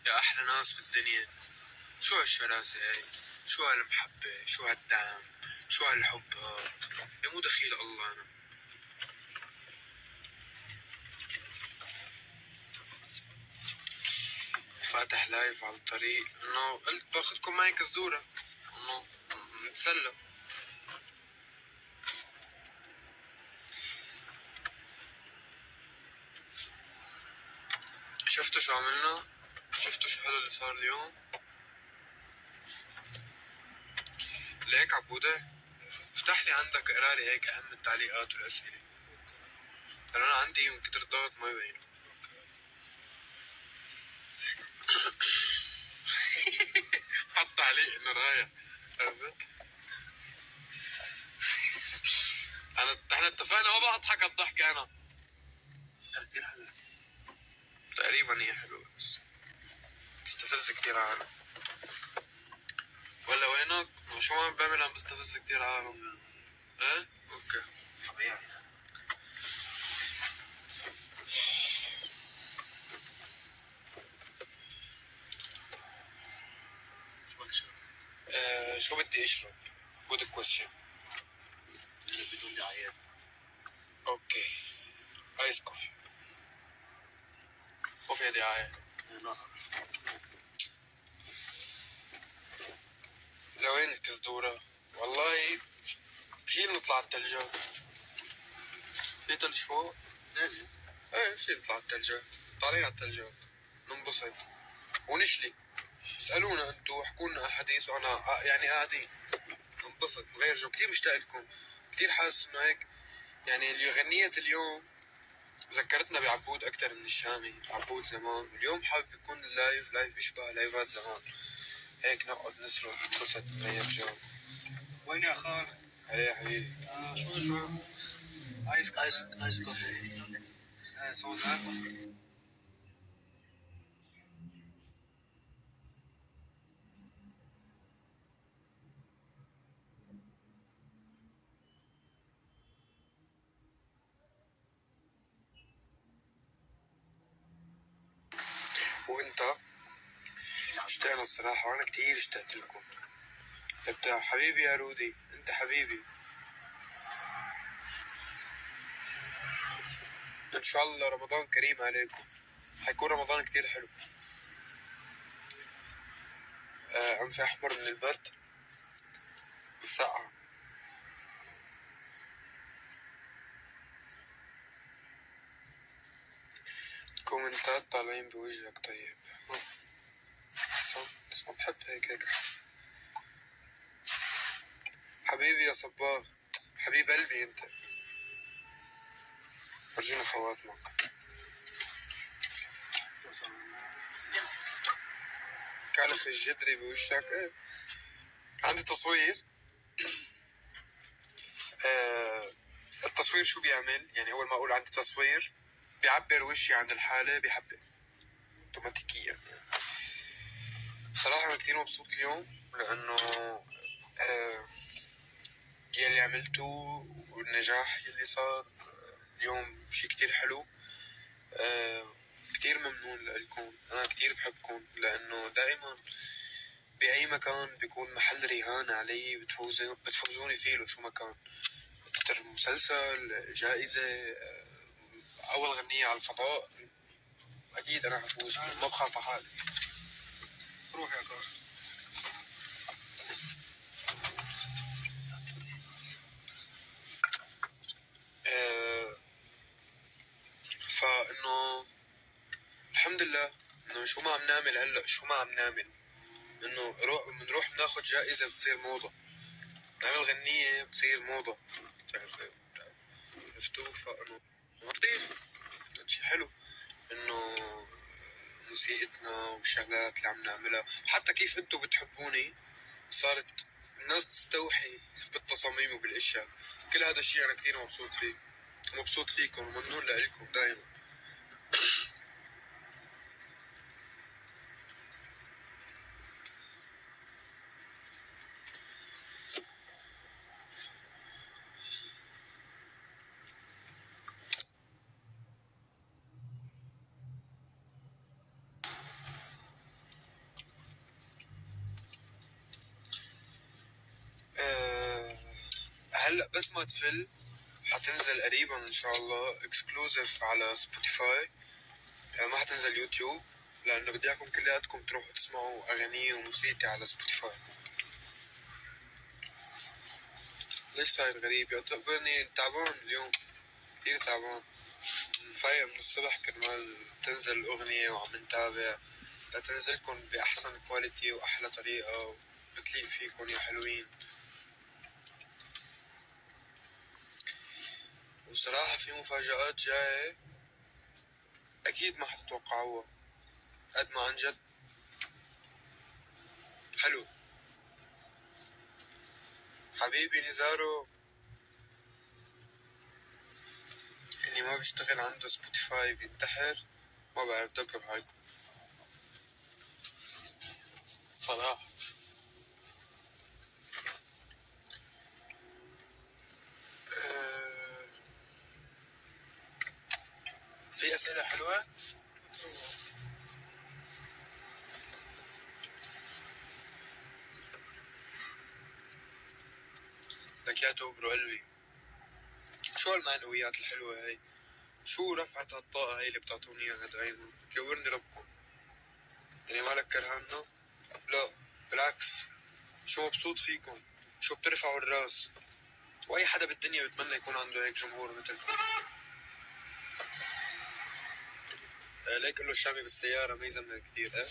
يا أحلى ناس بالدنيا. شو هالشراسة هاي؟ شو هالمحبة؟ شو هالدعم؟ شو هالحب هاد؟ يا مو دخيل الله أنا. فاتح لايف على الطريق إنه قلت باخدكم معي كزدورة إنه نتسلى. شفتوا شو عملنا؟ شفتوا شو حلو اللي صار اليوم؟ ليك عبودة افتح لي عندك اقرا لي هيك أهم التعليقات والأسئلة، لأن أنا عندي من كتر الضغط ما يبين. حط تعليق إنه رايح. عرفت؟ احنا اتفقنا ما بضحك الضحك انا. كثير حلو. تقريبا هي حلوة بس تستفز كتير عالم. ولا وينك؟ شو عم بعمل؟ عم بستفز كتير عالم. ايه؟ اوكي. طبيعي. شو بدك تشرب؟ شو بدي اشرب؟ good question. بدون دعايات. اوكي. ايس كوفي. مو فيها دعاية. لا. لوين الكزدورة؟ والله بشيل نطلع على الثلجات. في ثلج فوق؟ نازل. ايه بشيل نطلع على الثلجات. طالعين على الثلجات. ننبسط. ونشلي. اسألونا انتو، احكوا لنا احاديث وانا يعني قاعدين ننبسط نغير جو. كثير مشتاق لكم. كثير حاسس انه هيك يعني اللي غنية اليوم ذكرتنا بعبود اكثر من الشامي. عبود زمان اليوم حابب يكون اللايف بيشبه لايفات زمان. هيك نقعد نسرق ننبسط نغير جو. وين يا خال؟ هلا يا حبيبي. شو نشرب؟ ايس كوفي. سودا. وانت؟ اشتقنا الصراحة وانا كتير اشتقت لكم. انت حبيبي يا رودي، انت حبيبي. ان شاء الله رمضان كريم عليكم. حيكون رمضان كتير حلو. انفي احمر من البرد وسقعة. كومنتات طالعين بوجهك طيب. بس ما بحب هيك. حبيبي يا صباغ، حبيب قلبي انت. ارجونا خواتمك. كالف الجدري بوشك. ايه عندي تصوير. التصوير شو بيعمل؟ يعني اول ما اقول عندي تصوير بيعبر وشي عن الحالة بحبة اوتوماتيكيا. بصراحة انا كتير مبسوط اليوم لانه يلي عملته والنجاح يلي صار اليوم شي كتير حلو. كتير ممنون لكم. أنا كتير بحبكم لأنه دائما بأي مكان بيكون محل رهان علي بتفوزوني فيه لو شو مكان. أكتر مسلسل، جائزة، أول غنية على الفضاء، أكيد أنا حفوز. ما بخاف على حالي. روح يا كار. فإنه الحمد لله إنه شو ما عم نعمل هلأ، شو ما عم نعمل إنه بنروح بناخد جائزة بتصير موضة. نعمل غنية بتصير موضة. عرفتوا؟ فإنه لطيف. شي حلو إنه موسيقتنا والشغلات اللي عم نعملها، حتى كيف انتو بتحبوني صارت الناس تستوحي بالتصاميم وبالاشياء. كل هذا الشيء انا كتير مبسوط فيه. مبسوط فيكم وممنون لكم دائما. بس ما تفل حتنزل قريبا ان شاء الله اكسكلوزيف على سبوتيفاي. ما حتنزل يوتيوب لانه بدي اياكم كلياتكم تروحوا تسمعوا اغاني وموسيقى على سبوتيفاي. ليش صاير غريب؟ يعتبرني تعبان اليوم، كثير تعبان. فايق من الصبح كرمال تنزل الأغنية وعم نتابع لتنزلكن بأحسن كواليتي وأحلى طريقة بتليق فيكن يا حلوين. وصراحة في مفاجآت جاية أكيد ما حتتوقعوها قد ما عن جد حلو. حبيبي نزارو اللي ما بيشتغل عنده سبوتيفاي بينتحر، ما بعرف دبروا بحالكم صراحة. أه في أسئلة حلوة. لك يا توبرو قلبي، شو هالمعنويات الحلوة هاي؟ شو رفعة هالطاقة هاي اللي بتعطوني اياها دايما؟ كورني ربكم. يعني مالك كرهانا؟ لا بالعكس، شو مبسوط فيكم، شو بترفعوا الراس. واي حدا بالدنيا بتمنى يكون عنده هيك جمهور مثلكم. ليك له الشامي بالسيارة ما يزمر كثير.